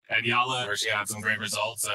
at Eala, where she had some great results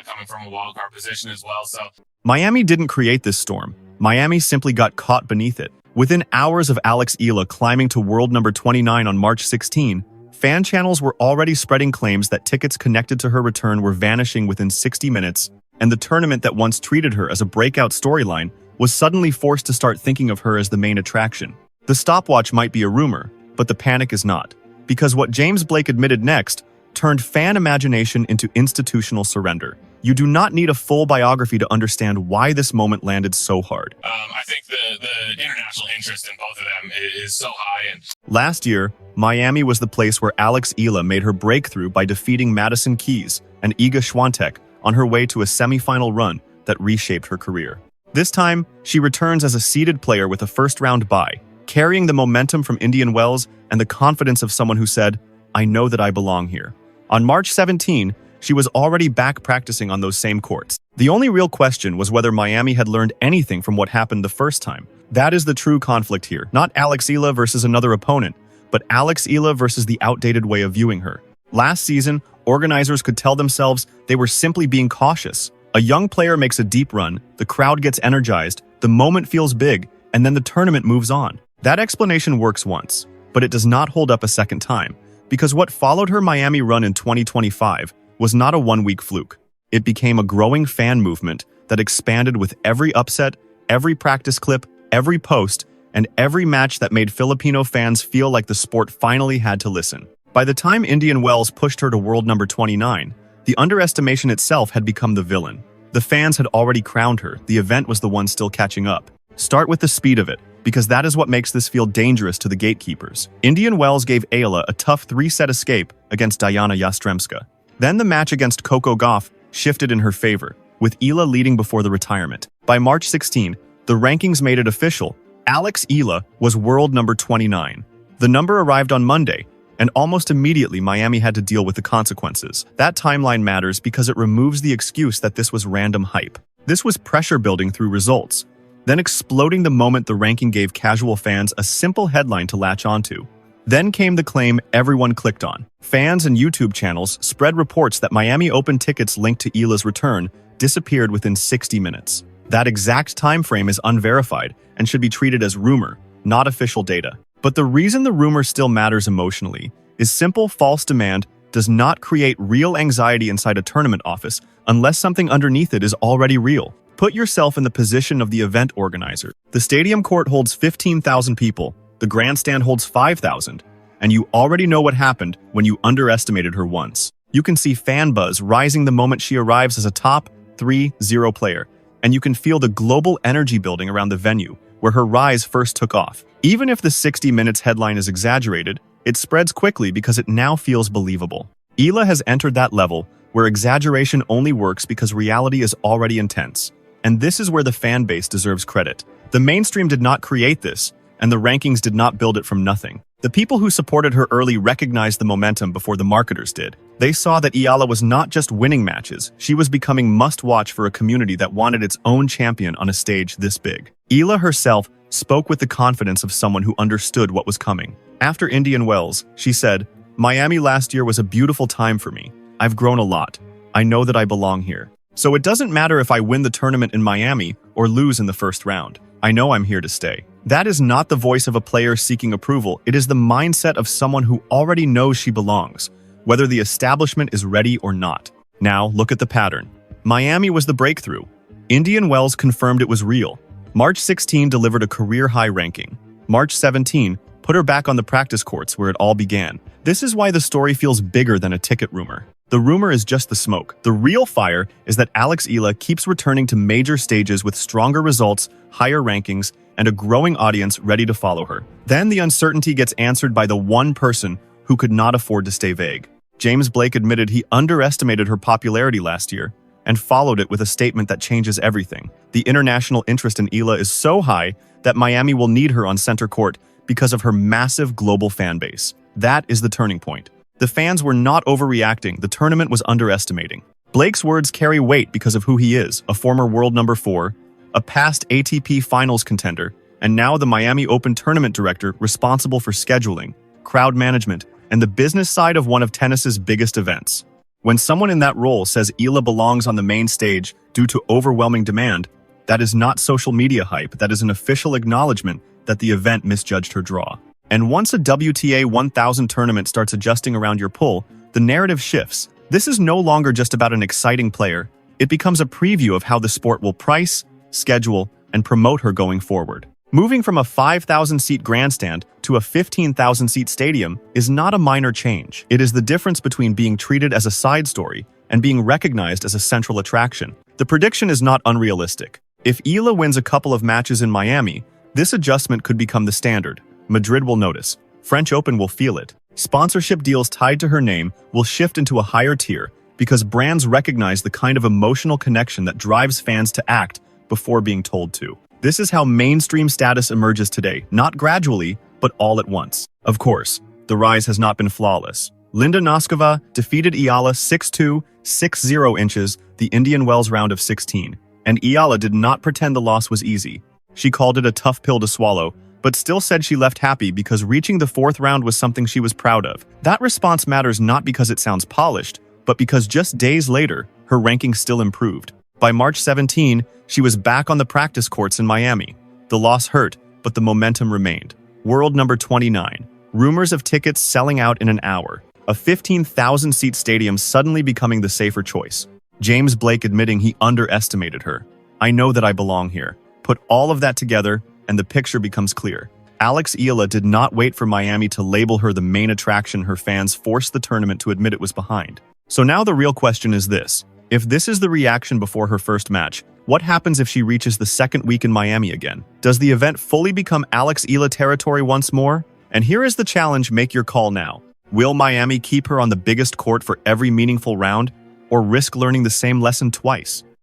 coming from a wild card position as well. So Miami didn't create this storm. Miami simply got caught beneath it. Within hours of Alex Eala climbing to world number 29 on March 16, fan channels were already spreading claims that tickets connected to her return were vanishing within 60 minutes, and the tournament that once treated her as a breakout storyline was suddenly forced to start thinking of her as the main attraction. The stopwatch might be a rumor, but the panic is not. Because what James Blake admitted next turned fan imagination into institutional surrender. You do not need a full biography to understand why this moment landed so hard. I think the international interest in both of them is so high. And Last year, Miami was the place where Alex Eala made her breakthrough by defeating Madison Keys and Iga Swiatek on her way to a semifinal run that reshaped her career. This time, she returns as a seeded player with a first-round bye, carrying the momentum from Indian Wells and the confidence of someone who said, "I know that I belong here." On March 17, she was already back practicing on those same courts. The only real question was whether Miami had learned anything from what happened the first time. That is the true conflict here, not Alex Eala versus another opponent, but Alex Eala versus the outdated way of viewing her. Last season, organizers could tell themselves they were simply being cautious. A young player makes a deep run, the crowd gets energized, the moment feels big, and then the tournament moves on. That explanation works once, but it does not hold up a second time, because what followed her Miami run in 2025 was not a one-week fluke. It became a growing fan movement that expanded with every upset, every practice clip, every post, and every match that made Filipino fans feel like the sport finally had to listen. By the time Indian Wells pushed her to world number 29, the underestimation itself had become the villain. The fans had already crowned her, the event was the one still catching up. Start with the speed of it, because that is what makes this feel dangerous to the gatekeepers. Indian Wells gave Eala a tough 3-set escape against Diana Yastremska. Then the match against Coco Gauff shifted in her favor, with Eala leading before the retirement. By March 16, the rankings made it official. Alex Eala was world number 29. The number arrived on Monday, and almost immediately Miami had to deal with the consequences. That timeline matters because it removes the excuse that this was random hype. This was pressure building through results, then exploding the moment the ranking gave casual fans a simple headline to latch onto. Then came the claim everyone clicked on. Fans and YouTube channels spread reports that Miami Open tickets linked to Eala's return disappeared within 60 minutes. That exact time frame is unverified and should be treated as rumor, not official data. But the reason the rumor still matters emotionally is simple. False demand does not create real anxiety inside a tournament office unless something underneath it is already real. Put yourself in the position of the event organizer. The stadium court holds 15,000 people, the grandstand holds 5,000, and you already know what happened when you underestimated her once. You can see fan buzz rising the moment she arrives as a top 3-0 player, and you can feel the global energy building around the venue where her rise first took off. Even if the 60 Minutes headline is exaggerated, it spreads quickly because it now feels believable. Eala has entered that level where exaggeration only works because reality is already intense. And this is where the fan base deserves credit. The mainstream did not create this, and the rankings did not build it from nothing. The people who supported her early recognized the momentum before the marketers did. They saw that Eala was not just winning matches, she was becoming must-watch for a community that wanted its own champion on a stage this big. Eala herself spoke with the confidence of someone who understood what was coming. After Indian Wells, she said, "Miami last year was a beautiful time for me. I've grown a lot. I know that I belong here. So it doesn't matter if I win the tournament in Miami or lose in the first round. I know I'm here to stay." That is not the voice of a player seeking approval. It is the mindset of someone who already knows she belongs, whether the establishment is ready or not. Now, look at the pattern. Miami was the breakthrough. Indian Wells confirmed it was real. March 16 delivered a career-high ranking. March 17 put her back on the practice courts where it all began. This is why the story feels bigger than a ticket rumor. The rumor is just the smoke. The real fire is that Alex Eala keeps returning to major stages with stronger results, higher rankings, and a growing audience ready to follow her. Then the uncertainty gets answered by the one person who could not afford to stay vague. James Blake admitted he underestimated her popularity last year and followed it with a statement that changes everything. The international interest in Eala is so high that Miami will need her on center court because of her massive global fan base. That is the turning point. The fans were not overreacting, the tournament was underestimating. Blake's words carry weight because of who he is, a former world number 4, a past ATP finals contender, and now the Miami Open tournament director responsible for scheduling, crowd management, and the business side of one of tennis's biggest events. When someone in that role says Eala belongs on the main stage due to overwhelming demand, that is not social media hype, that is an official acknowledgement that the event misjudged her draw. And once a WTA 1000 tournament starts adjusting around your pull, the narrative shifts. This is no longer just about an exciting player, it becomes a preview of how the sport will price, schedule, and promote her going forward. Moving from a 5,000-seat grandstand to a 15,000-seat stadium is not a minor change. It is the difference between being treated as a side story and being recognized as a central attraction. The prediction is not unrealistic. If Eala wins a couple of matches in Miami, this adjustment could become the standard. Madrid will notice. French Open will feel it. Sponsorship deals tied to her name will shift into a higher tier because brands recognize the kind of emotional connection that drives fans to act before being told to. This is how mainstream status emerges today, not gradually, but all at once. Of course, the rise has not been flawless. Linda Noskova defeated Eala 6-2, 6-0 inches, the Indian Wells round of 16, and Eala did not pretend the loss was easy. She called it a tough pill to swallow, but still said she left happy because reaching the fourth round was something she was proud of. That response matters not because it sounds polished, but because just days later, her ranking still improved. By March 17, she was back on the practice courts in Miami. The loss hurt, but the momentum remained. World number 29. Rumors of tickets selling out in an hour. A 15,000-seat stadium suddenly becoming the safer choice. James Blake admitting he underestimated her. I know that I belong here. Put all of that together, and the picture becomes clear. Alex Eala did not wait for Miami to label her the main attraction. Her fans forced the tournament to admit it was behind. So now the real question is this. If this is the reaction before her first match, what happens if she reaches the second week in Miami again? Does the event fully become Alex Eala territory once more? And here is the challenge, make your call now. Will Miami keep her on the biggest court for every meaningful round, or risk learning the same lesson twice?